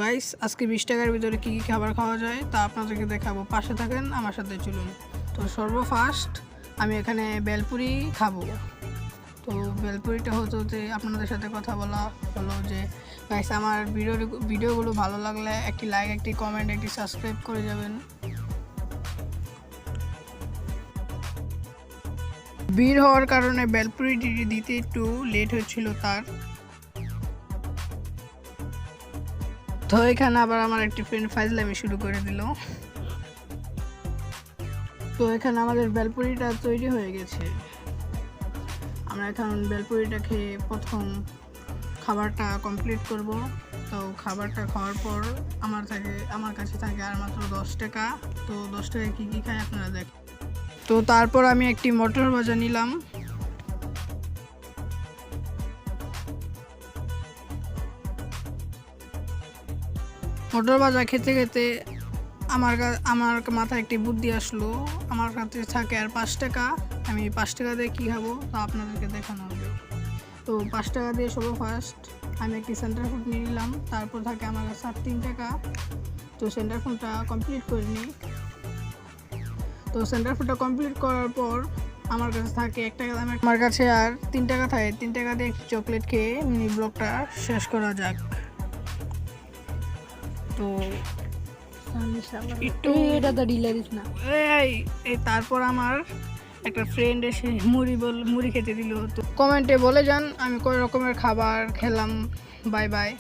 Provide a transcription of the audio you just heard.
Guys আজকে 20 টাকার ভিতরে কি কি খাবার খাওয়া যায় তা আপনাদেরকে দেখাবো, পাশে থাকেন আমার সাথে চলুন। তো সর্বফার্স্ট আমি এখানে বেলপুরি খাবো। তো বেলপুরিটা হতে আপনাদের সাথে কথা বলা হলো যে গাইস আমার ভিডিওগুলো ভালো লাগলে একটি লাইক, একটি কমেন্ট, একটি সাবস্ক্রাইব করে যাবেন। ভিড় হওয়ার কারণে বেলপুরিটি দিতে একটু লেট হচ্ছিল তার। তো এখানে আবার আমার একটি ফ্রেন্ড ফাইজলামি শুরু করে দিল। তো এখানে আমাদের বেলপুরিটা তৈরি হয়ে গেছে। আমরা এখন বেলপুরিটা খেয়ে প্রথম খাবারটা কমপ্লিট করব। তো খাবারটা খাওয়ার পর আমার কাছে থাকে আর মাত্র 10 টাকা। তো 10 টাকায় কী কী খাই আপনারা দেখেন। তো তারপর আমি একটি মটর ভাজা নিলাম। মটর ভাজা খেতে খেতে আমার মাথায় একটি বুদ্ধি আসলো। আমার কাছে থাকে আর 5 টাকা, আমি 5 টাকা দিয়ে কী খাবো তা আপনাদেরকে দেখানো হবে। তো 5 টাকা দিয়ে ফার্স্ট আমি একটি সেন্টার ফুড নিয়ে নিলাম। তারপর থাকে আমার কাছে আর 3 টাকা। তো সেন্টার ফুডটা কমপ্লিট করে নিই। তো সেন্টার ফুডটা কমপ্লিট করার পর আমার কাছে থাকে 1 টাকা দামের, আমার কাছে আর 3 টাকা থাকে। 3 টাকা দিয়ে একটি চকলেট খেয়ে মিনি ব্লগটা শেষ করা যাক। তো একটু এটা তো ডিলে দিস না। তারপর আমার একটা ফ্রেন্ড এসে মুড়ি খেতে দিল। তো কমেন্টে বলে যান আমি কয় রকমের খাবার খেলাম। Bye bye.